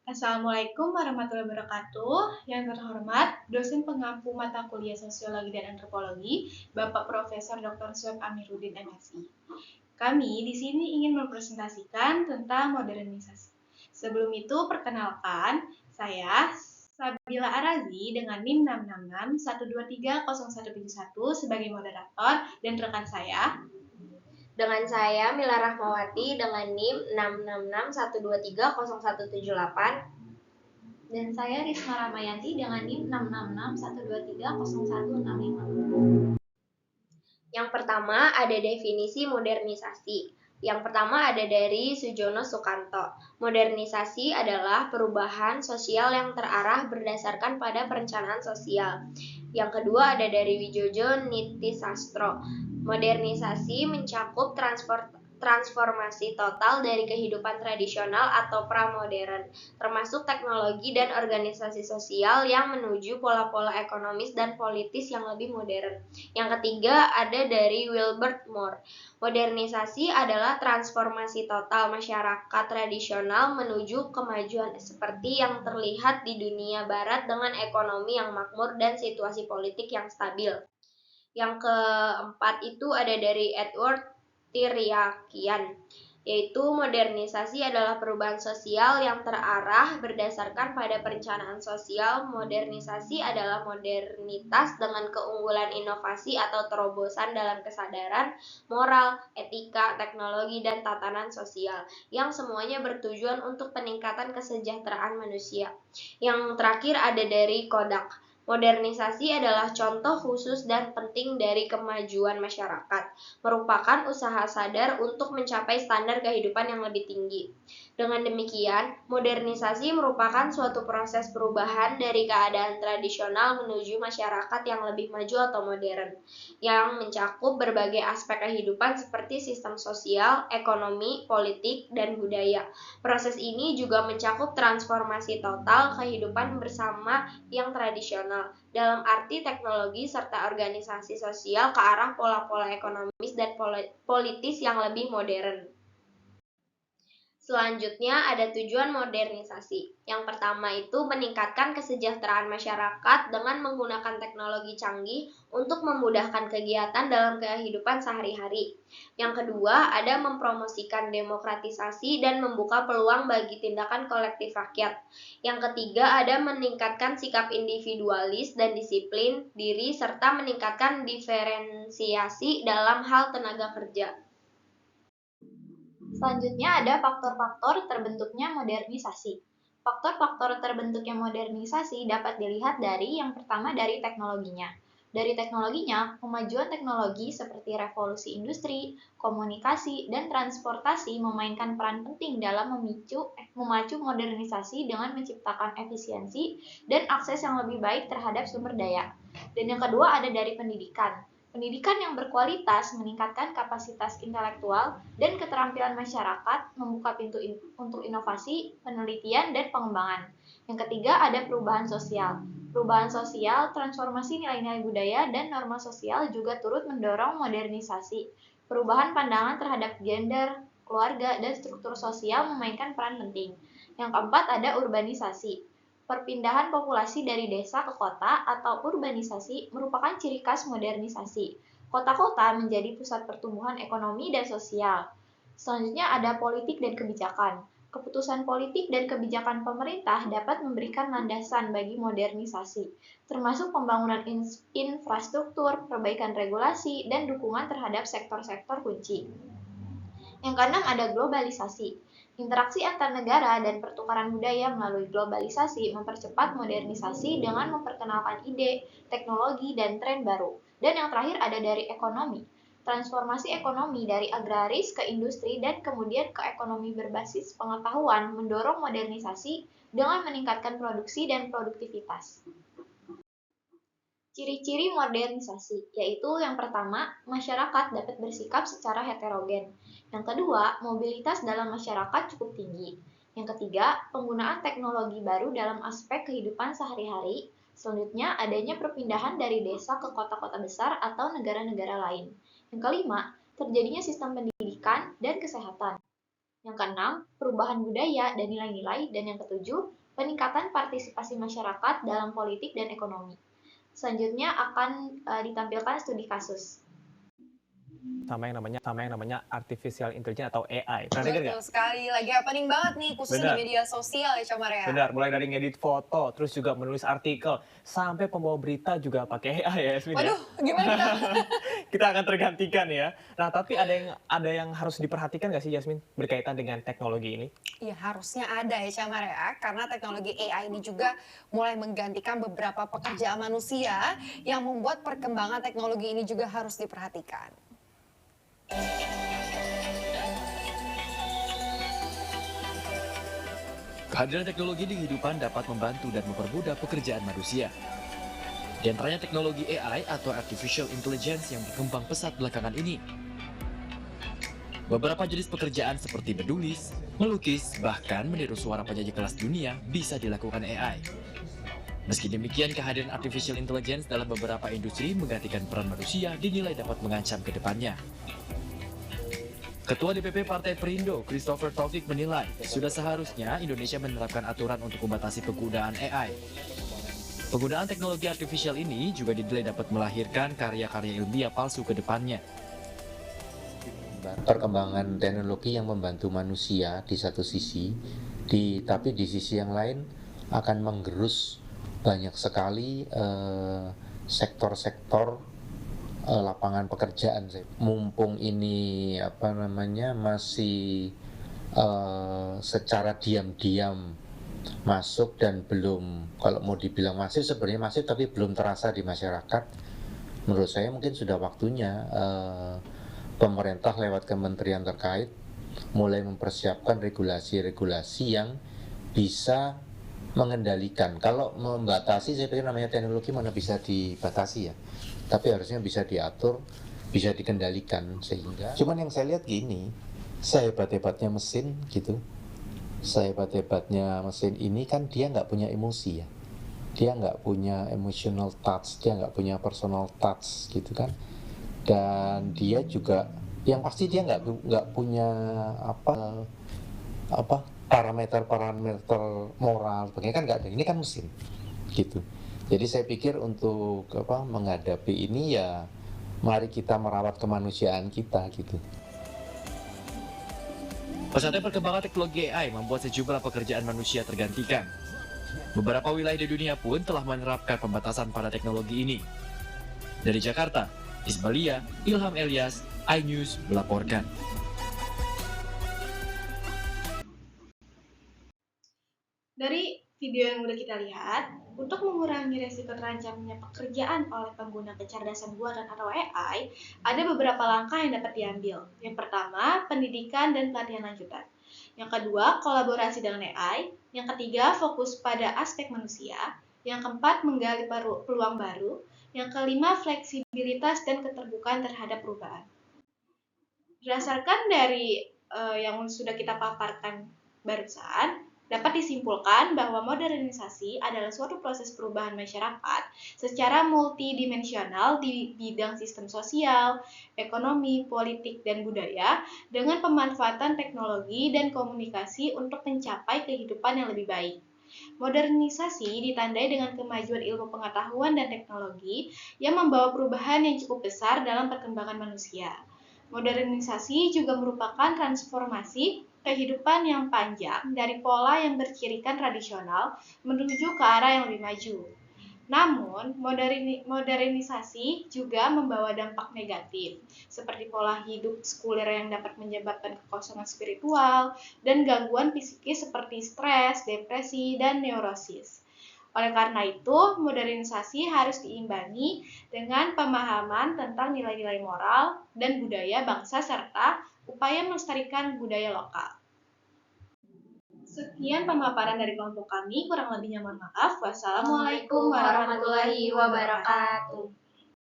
Assalamualaikum warahmatullahi wabarakatuh. Yang terhormat, dosen pengampu mata kuliah Sosiologi dan Antropologi, Bapak Profesor Dr. Sueb Amiruddin MSI. Kami di sini ingin mempresentasikan tentang modernisasi. Sebelum itu, perkenalkan, saya Sabila Arazi dengan NIM 666123071 sebagai moderator dan rekan saya. Dengan saya Mila Rahmawati dengan NIM 66612307178. Dan saya Risma Ramayanti dengan NIM 66612300165. Yang pertama ada definisi modernisasi. Yang pertama ada dari Sujono Sukanto. Modernisasi adalah perubahan sosial yang terarah berdasarkan pada perencanaan sosial. Yang kedua ada dari Wijojo Nitisastro. Modernisasi mencakup transformasi total dari kehidupan tradisional atau pramodern, termasuk teknologi dan organisasi sosial yang menuju pola-pola ekonomis dan politis yang lebih modern. Yang ketiga ada dari Wilbert Moore. Modernisasi adalah transformasi total masyarakat tradisional menuju kemajuan seperti yang terlihat di dunia barat dengan ekonomi yang makmur dan situasi politik yang stabil. Yang keempat itu ada dari Edward Tiryakian, yaitu modernisasi adalah perubahan sosial yang terarah berdasarkan pada perencanaan sosial. Modernisasi adalah modernitas dengan keunggulan inovasi atau terobosan dalam kesadaran, moral, etika, teknologi, dan tatanan sosial, yang semuanya bertujuan untuk peningkatan kesejahteraan manusia. Yang terakhir ada dari Kodak. Modernisasi adalah contoh khusus dan penting dari kemajuan masyarakat, merupakan usaha sadar untuk mencapai standar kehidupan yang lebih tinggi. Dengan demikian, modernisasi merupakan suatu proses perubahan dari keadaan tradisional menuju masyarakat yang lebih maju atau modern, yang mencakup berbagai aspek kehidupan seperti sistem sosial, ekonomi, politik, dan budaya. Proses ini juga mencakup transformasi total kehidupan bersama yang tradisional, dalam arti teknologi serta organisasi sosial ke arah pola-pola ekonomis dan politis yang lebih modern. Selanjutnya ada tujuan modernisasi. Yang pertama itu meningkatkan kesejahteraan masyarakat dengan menggunakan teknologi canggih untuk memudahkan kegiatan dalam kehidupan sehari-hari. Yang kedua ada mempromosikan demokratisasi dan membuka peluang bagi tindakan kolektif rakyat. Yang ketiga ada meningkatkan sikap individualis dan disiplin diri serta meningkatkan diferensiasi dalam hal tenaga kerja. Selanjutnya ada faktor-faktor terbentuknya modernisasi. Faktor-faktor terbentuknya modernisasi dapat dilihat dari yang pertama dari teknologinya. Dari teknologinya, kemajuan teknologi seperti revolusi industri, komunikasi, dan transportasi memainkan peran penting dalam memacu modernisasi dengan menciptakan efisiensi dan akses yang lebih baik terhadap sumber daya. Dan yang kedua ada dari pendidikan. Pendidikan yang berkualitas meningkatkan kapasitas intelektual dan keterampilan masyarakat, membuka pintu untuk inovasi, penelitian, dan pengembangan. Yang ketiga ada perubahan sosial. Perubahan sosial, transformasi nilai-nilai budaya, dan norma sosial juga turut mendorong modernisasi. Perubahan pandangan terhadap gender, keluarga, dan struktur sosial memainkan peran penting. Yang keempat ada urbanisasi. Perpindahan populasi dari desa ke kota atau urbanisasi merupakan ciri khas modernisasi. Kota-kota menjadi pusat pertumbuhan ekonomi dan sosial. Selanjutnya ada politik dan kebijakan. Keputusan politik dan kebijakan pemerintah dapat memberikan landasan bagi modernisasi, termasuk pembangunan infrastruktur, perbaikan regulasi, dan dukungan terhadap sektor-sektor kunci. Yang keenam ada globalisasi. Interaksi antar negara dan pertukaran budaya melalui globalisasi mempercepat modernisasi dengan memperkenalkan ide, teknologi, dan tren baru. Dan yang terakhir ada dari ekonomi. Transformasi ekonomi dari agraris ke industri dan kemudian ke ekonomi berbasis pengetahuan mendorong modernisasi dengan meningkatkan produksi dan produktivitas. Ciri-ciri modernisasi, yaitu yang pertama, masyarakat dapat bersikap secara heterogen. Yang kedua, mobilitas dalam masyarakat cukup tinggi. Yang ketiga, penggunaan teknologi baru dalam aspek kehidupan sehari-hari. Selanjutnya, adanya perpindahan dari desa ke kota-kota besar atau negara-negara lain. Yang kelima, terjadinya sistem pendidikan dan kesehatan. Yang keenam, perubahan budaya dan nilai-nilai. Dan yang ketujuh, peningkatan partisipasi masyarakat dalam politik dan ekonomi. Selanjutnya akan ditampilkan studi kasus. Sama yang namanya artificial intelligence atau AI. Pernah dengar nggak? Betul sekali, lagi happening banget nih khususnya Benar. di media sosial ya Comar ya. Benar, mulai dari ngedit foto, terus juga menulis artikel, sampai pembawa berita juga pakai AI ya, Yasmin ya. Waduh, gimana kita? Kita akan tergantikan ya. Nah, tapi ada yang harus diperhatikan nggak sih, Yasmin, berkaitan dengan teknologi ini? Iya harusnya ada ya Comar ya, karena teknologi AI ini juga mulai menggantikan beberapa pekerjaan manusia yang membuat perkembangan teknologi ini juga harus diperhatikan. Kehadiran teknologi di kehidupan dapat membantu dan mempermudah pekerjaan manusia. Di antaranya teknologi AI atau Artificial Intelligence yang berkembang pesat belakangan ini. Beberapa jenis pekerjaan seperti menulis, melukis, bahkan meniru suara penyanyi kelas dunia bisa dilakukan AI. Meski demikian, kehadiran Artificial Intelligence dalam beberapa industri menggantikan peran manusia dinilai dapat mengancam ke depannya. Ketua DPP Partai Perindo, Christopher Taufik menilai, sudah seharusnya Indonesia menerapkan aturan untuk membatasi penggunaan AI. Penggunaan teknologi artifisial ini juga dinilai dapat melahirkan karya-karya ilmiah palsu ke depannya. Perkembangan teknologi yang membantu manusia di satu sisi, tapi di sisi yang lain akan menggerus banyak sekali sektor-sektor lapangan pekerjaan. Mumpung ini masih secara diam-diam masuk dan belum, kalau mau dibilang masif sebenarnya masif tapi belum terasa di masyarakat. Menurut saya mungkin sudah waktunya pemerintah lewat kementerian terkait mulai mempersiapkan regulasi-regulasi yang bisa mengendalikan. Kalau membatasi, saya pikir namanya teknologi mana bisa dibatasi ya, tapi harusnya bisa diatur, bisa dikendalikan. Sehingga cuman yang saya lihat gini, sehebat-hebatnya mesin gitu, sehebat-hebatnya mesin ini kan dia nggak punya emosi ya, dia nggak punya emotional touch, dia nggak punya personal touch gitu kan. Dan dia juga yang pasti dia nggak punya parameter moral, begini kan nggak ada. Ini kan mesin gitu. Jadi saya pikir untuk menghadapi ini ya mari kita merawat kemanusiaan kita gitu. Pesatnya perkembangan teknologi AI membuat sejumlah pekerjaan manusia tergantikan. Beberapa wilayah di dunia pun telah menerapkan pembatasan pada teknologi ini. Dari Jakarta, Isbalia, Ilham Elias, iNews melaporkan. Dari video yang udah kita lihat, untuk mengurangi resiko terancamnya pekerjaan oleh pengguna kecerdasan buatan atau AI, ada beberapa langkah yang dapat diambil. Yang pertama, pendidikan dan pelatihan lanjutan. Yang kedua, kolaborasi dengan AI. Yang ketiga, fokus pada aspek manusia. Yang keempat, menggali peluang baru. Yang kelima, fleksibilitas dan keterbukaan terhadap perubahan. Berdasarkan dari yang sudah kita paparkan barusan, dapat disimpulkan bahwa modernisasi adalah suatu proses perubahan masyarakat secara multidimensional di bidang sistem sosial, ekonomi, politik, dan budaya dengan pemanfaatan teknologi dan komunikasi untuk mencapai kehidupan yang lebih baik. Modernisasi ditandai dengan kemajuan ilmu pengetahuan dan teknologi yang membawa perubahan yang cukup besar dalam perkembangan manusia. Modernisasi juga merupakan transformasi kehidupan yang panjang dari pola yang bercirikan tradisional menuju ke arah yang lebih maju. Namun, modernisasi juga membawa dampak negatif, seperti pola hidup sekuler yang dapat menyebabkan kekosongan spiritual dan gangguan psikis seperti stres, depresi, dan neurosis. Oleh karena itu, modernisasi harus diimbangi dengan pemahaman tentang nilai-nilai moral dan budaya bangsa serta upaya melestarikan budaya lokal. Sekian pemaparan dari kelompok kami, kurang lebihnya mohon maaf. Wassalamualaikum warahmatullahi wabarakatuh.